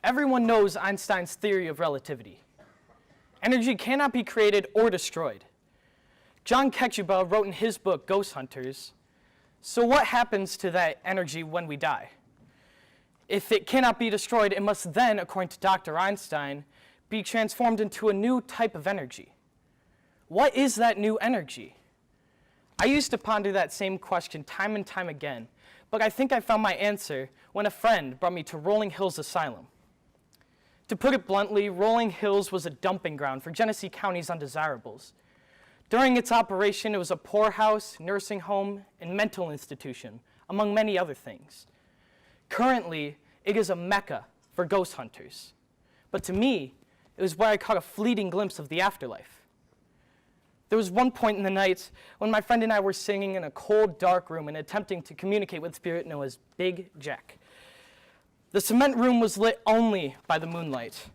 Everyone knows Einstein's theory of relativity. Energy cannot be created or destroyed. John Ketchuba wrote in his book, Ghost Hunters, so what happens to that energy when we die? If it cannot be destroyed, it must then, according to Dr. Einstein, be transformed into a new type of energy. What is that new energy? I used to ponder that same question time and time again, but I think I found my answer when a friend brought me to Rolling Hills Asylum. To put it bluntly, Rolling Hills was a dumping ground for Genesee County's undesirables. During its operation, it was a poorhouse, nursing home, and mental institution, among many other things. Currently, it is a mecca for ghost hunters. But to me, it was where I caught a fleeting glimpse of the afterlife. There was one point in the night when my friend and I were singing in a cold, dark room and attempting to communicate with spirit known as Big Jack. The cement room was lit only by the moonlight.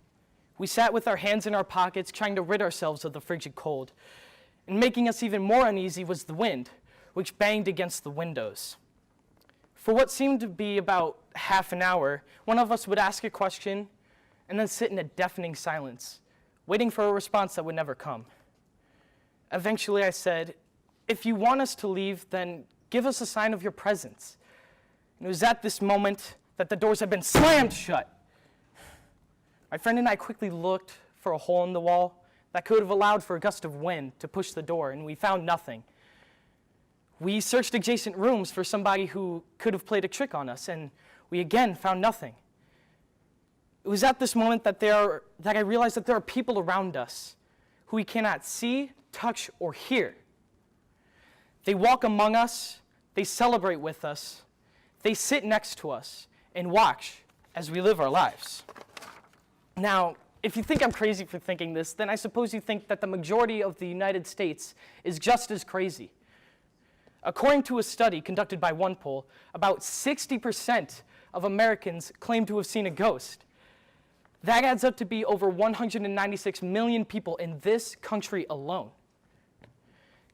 We sat with our hands in our pockets, trying to rid ourselves of the frigid cold. And making us even more uneasy was the wind, which banged against the windows. For what seemed to be about half an hour, one of us would ask a question and then sit in a deafening silence, waiting for a response that would never come. Eventually I said, "If you want us to leave, then give us a sign of your presence." And it was at this moment that the doors had been slammed shut. My friend and I quickly looked for a hole in the wall that could have allowed for a gust of wind to push the door, and we found nothing. We searched adjacent rooms for somebody who could have played a trick on us, and we again found nothing. It was at this moment that I realized that there are people around us who we cannot see, touch, or hear. They walk among us, they celebrate with us, they sit next to us, and watch as we live our lives. Now, if you think I'm crazy for thinking this, then I suppose you think that the majority of the United States is just as crazy. According to a study conducted by OnePoll, about 60% of Americans claim to have seen a ghost. That adds up to be over 196 million people in this country alone.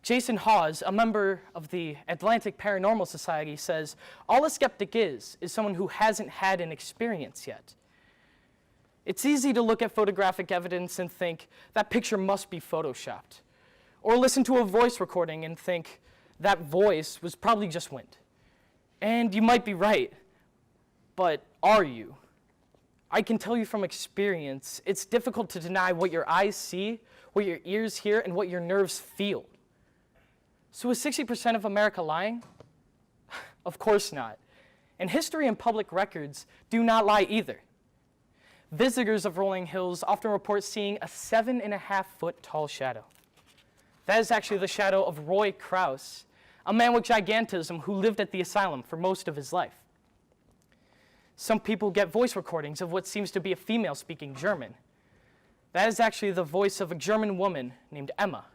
Jason Hawes, a member of the Atlantic Paranormal Society, says, "All a skeptic is someone who hasn't had an experience yet." It's easy to look at photographic evidence and think that picture must be photoshopped, or listen to a voice recording and think that voice was probably just wind. And you might be right, but are you? I can tell you from experience, it's difficult to deny what your eyes see, what your ears hear, and what your nerves feel. So is 60% of America lying? Of course not. And history and public records do not lie either. Visitors of Rolling Hills often report seeing a 7.5-foot tall shadow. That is actually the shadow of Roy Krause, a man with gigantism who lived at the asylum for most of his life. Some people get voice recordings of what seems to be a female speaking German. That is actually the voice of a German woman named Emma.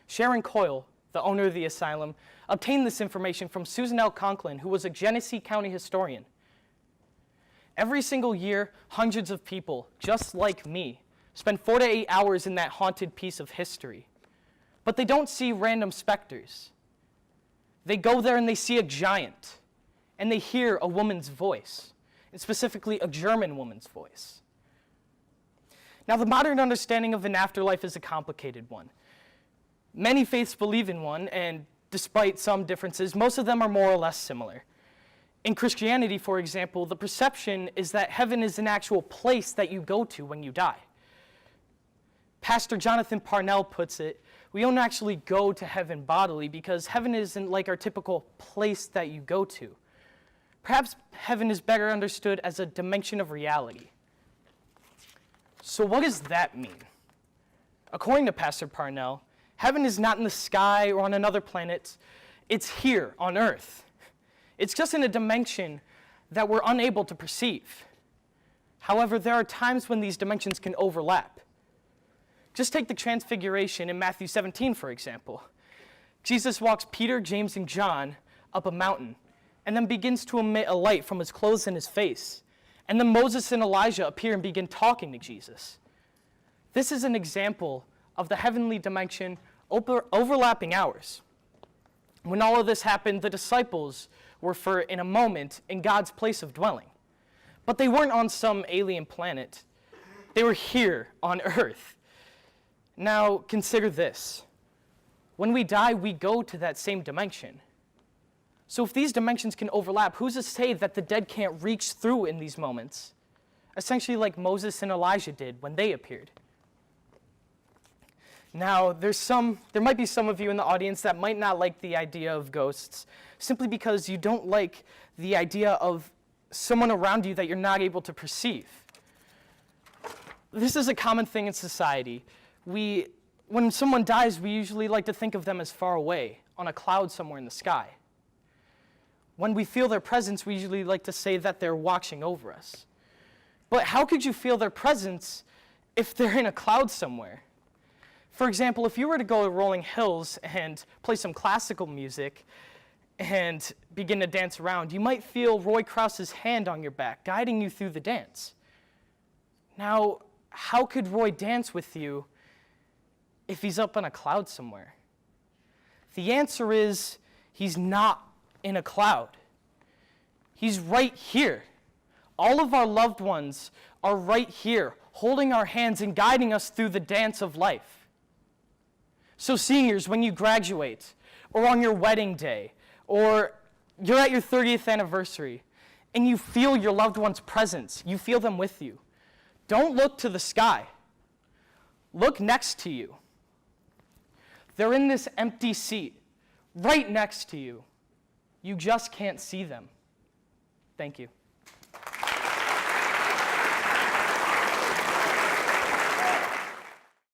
Sharon Coyle, the owner of the asylum, obtained this information from Susan L. Conklin, who was a Genesee County historian. Every single year, hundreds of people, just like me, spend 4 to 8 hours in that haunted piece of history. But they don't see random specters. They go there and they see a giant, and they hear a woman's voice, and specifically a German woman's voice. Now, the modern understanding of an afterlife is a complicated one. Many faiths believe in one, and despite some differences, most of them are more or less similar. In Christianity, for example, the perception is that heaven is an actual place that you go to when you die. Pastor Jonathan Parnell puts it, we don't actually go to heaven bodily because heaven isn't like our typical place that you go to. Perhaps heaven is better understood as a dimension of reality. So what does that mean? According to Pastor Parnell, heaven is not in the sky or on another planet. It's here on earth. It's just in a dimension that we're unable to perceive. However, there are times when these dimensions can overlap. Just take the transfiguration in Matthew 17, for example. Jesus walks Peter, James, and John up a mountain and then begins to emit a light from his clothes and his face. And then Moses and Elijah appear and begin talking to Jesus. This is an example of the heavenly dimension overlapping ours. When all of this happened, the disciples were for in a moment in God's place of dwelling. But they weren't on some alien planet. They were here on Earth. Now, consider this. When we die, we go to that same dimension. So if these dimensions can overlap, who's to say that the dead can't reach through in these moments? Essentially like Moses and Elijah did when they appeared. Now, there might be some of you in the audience that might not like the idea of ghosts, simply because you don't like the idea of someone around you that you're not able to perceive. This is a common thing in society. When someone dies, we usually like to think of them as far away, on a cloud somewhere in the sky. When we feel their presence, we usually like to say that they're watching over us. But how could you feel their presence if they're in a cloud somewhere? For example, if you were to go to Rolling Hills and play some classical music and begin to dance around, you might feel Roy Krause's hand on your back, guiding you through the dance. Now, how could Roy dance with you if he's up on a cloud somewhere? The answer is he's not in a cloud. He's right here. All of our loved ones are right here, holding our hands and guiding us through the dance of life. So seniors, when you graduate, or on your wedding day, or you're at your 30th anniversary, and you feel your loved one's presence, you feel them with you, don't look to the sky. Look next to you. They're in this empty seat, right next to you. You just can't see them. Thank you.